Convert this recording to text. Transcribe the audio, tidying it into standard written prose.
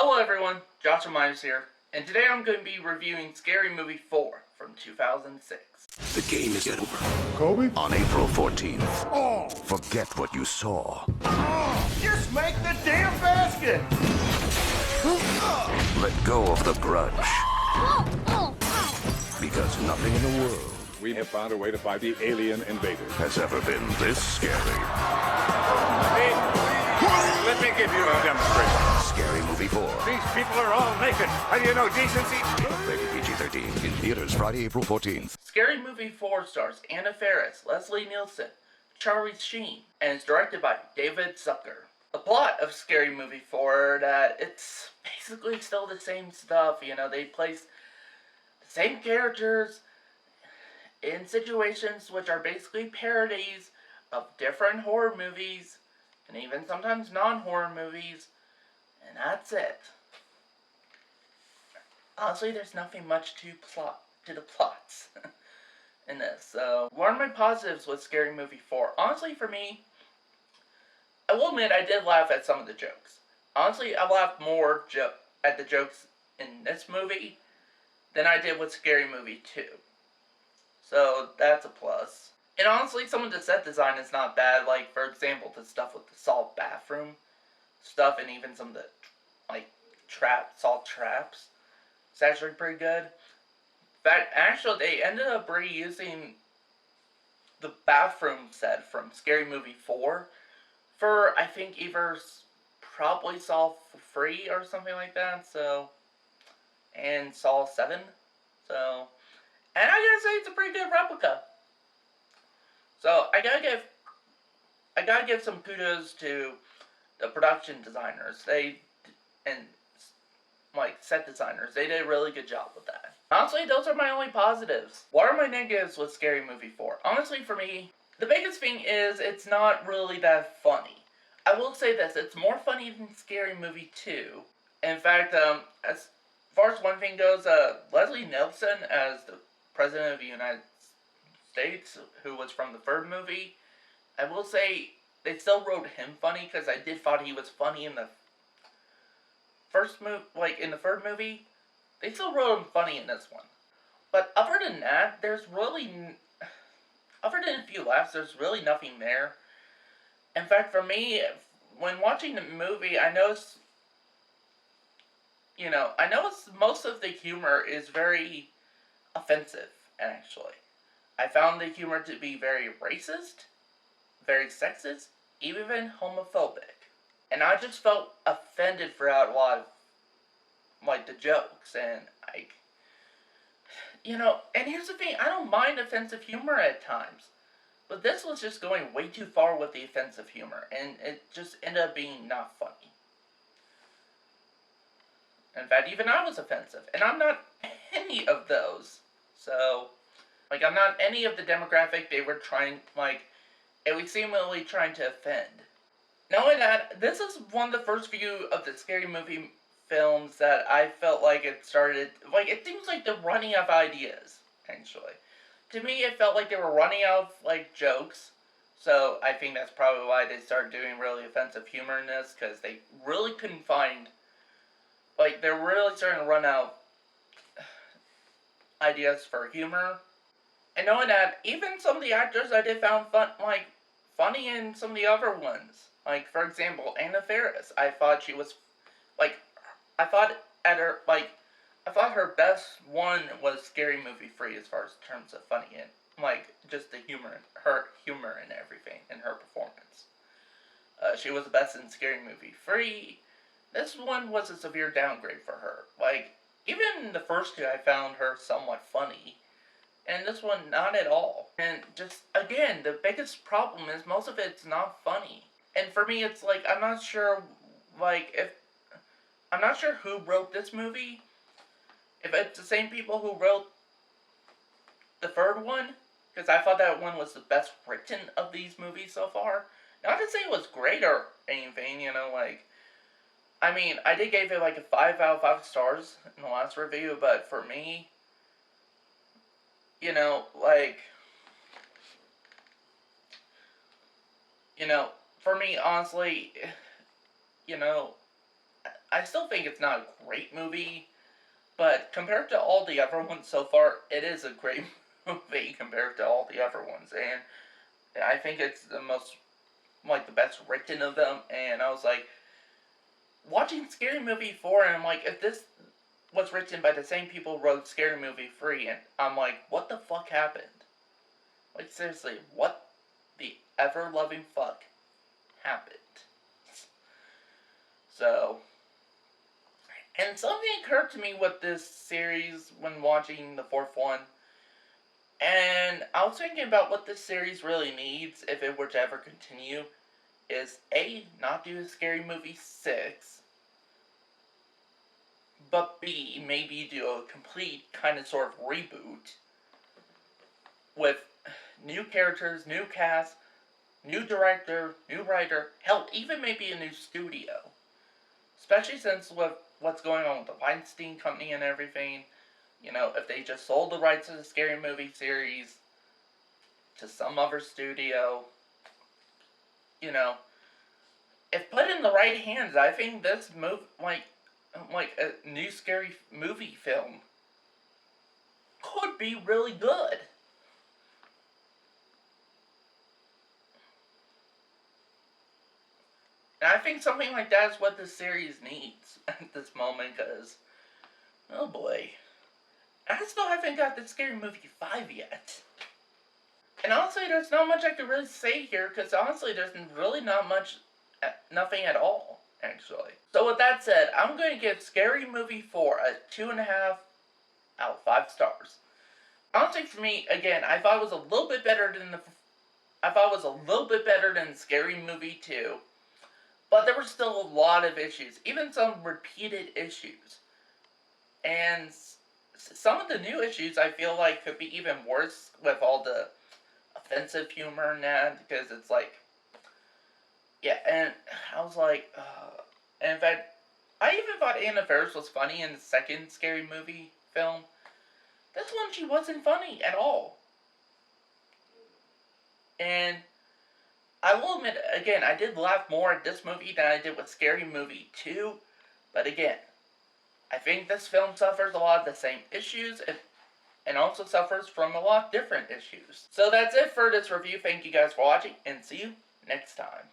Hello everyone, Joshua Myers here, and today I'm going to be reviewing Scary Movie 4 from 2006. The game is over. Kobe? On April 14th. Oh! Forget what you saw. Just make the damn basket! Let go of the grudge. Because nothing in the world We have found a way to fight the alien invader. has ever been this scary. Let me give you a demonstration. Scary Movie 4. These people are all naked. How do you know decency? Rated PG-13. In theaters Friday, April 14th. Scary Movie 4 stars Anna Faris, Leslie Nielsen, Sheen, and is directed by David Zucker. The plot of Scary Movie 4 that it's basically still the same stuff, they place the same characters in situations which are basically parodies of different horror movies, and even sometimes non-horror movies, and that's it. Honestly, there's nothing much to the plots in this. So, what are my positives with Scary Movie 4? Honestly, for me, I will admit I did laugh at some of the jokes. Honestly, I laughed more at the jokes in this movie than I did with Scary Movie 2. So, that's a plus. And honestly, some of the set design is not bad. Like, for example, the stuff with the Saw bathroom stuff and even some of the, Saw traps. It's actually pretty good. In fact, actually, they ended up reusing the bathroom set from Scary Movie 4 for, I think, either probably Saw 3 or something like that, so, and Saw 7, so, and I gotta say, it's a pretty good replica. So, I gotta give some kudos to the production designers, set designers. They did a really good job with that. Honestly, those are my only positives. What are my negatives with Scary Movie 4? Honestly, for me, the biggest thing is it's not really that funny. I will say this, it's more funny than Scary Movie 2. In fact, as far as one thing goes, Leslie Nielsen as the President of the United States, who was from the third movie, I will say they still wrote him funny, because I did thought he was funny in the first movie, in the third movie. They still wrote him funny in this one. But other than that, other than a few laughs, there's really nothing there. In fact, for me, when watching the movie, I noticed most of the humor is very offensive, actually. I found the humor to be very racist, very sexist, even homophobic. And I just felt offended throughout a lot of, the jokes, and, and here's the thing, I don't mind offensive humor at times, but this was just going way too far with the offensive humor, and it just ended up being not funny. In fact, even I was offensive, and I'm not any of those, so, I'm not any of the demographic they were trying, it was seemingly trying to offend. Knowing that, this is one of the first few of the Scary Movie films that I felt like it started, it seems like they're running out of ideas, actually. To me, it felt like they were running out of, jokes, so I think that's probably why they started doing really offensive humor in this, because they really couldn't find, they're really starting to run out ideas for humor. And knowing that, even some of the actors I did found funny in some of the other ones. For example, Anna Faris. I thought she was, I thought her best one was Scary Movie 3 as far as terms of funny and, just the humor, her humor and everything, and her performance. She was the best in Scary Movie 3. This one was a severe downgrade for her. Even in the first two, I found her somewhat funny. And this one, not at all. And just, again, the biggest problem is most of it's not funny. And for me, it's I'm not sure, I'm not sure who wrote this movie. If it's the same people who wrote the third one. Because I thought that one was the best written of these movies so far. Not to say it was great or anything, I did give it a 5 out of 5 stars in the last review, but for me, for me, honestly, I still think it's not a great movie, but compared to all the other ones so far, it is a great movie compared to all the other ones, and I think it's the most, like, the best written of them, and I was like, watching Scary Movie 4, and I'm like, if this was written by the same people who wrote Scary Movie 3, and I'm like, what the fuck happened? Like, seriously, what the ever-loving fuck happened? So, and something occurred to me with this series when watching the fourth one, and I was thinking about what this series really needs if it were to ever continue, is A, not do a Scary Movie 6, but B, maybe do a complete kind of sort of reboot with new characters, new cast, new director, new writer, hell, even maybe a new studio. Especially since with what's going on with the Weinstein Company and everything, you know, if they just sold the rights to the Scary Movie series to some other studio, you know, if put in the right hands, I think this movie, like a new Scary Movie film, could be really good. And I think something like that is what this series needs at this moment, because, oh boy, I still haven't got the Scary Movie 5 yet. And honestly, there's not much I could really say here, because honestly, there's really not much, nothing at all, actually. So with that said, I'm going to give Scary Movie 4 a 2.5 out of 5 stars. Honestly, for me, again, I thought it was a little bit better than Scary Movie 2. But there were still a lot of issues, even some repeated issues. And some of the new issues I feel like could be even worse with all the offensive humor and that, because it's like, yeah, and I was like, and in fact, I even thought Anna Faris was funny in the second Scary Movie film. This one, she wasn't funny at all. And I will admit, again, I did laugh more at this movie than I did with Scary Movie 2, but again, I think this film suffers a lot of the same issues, and also suffers from a lot of different issues. So that's it for this review. Thank you guys for watching, and see you next time.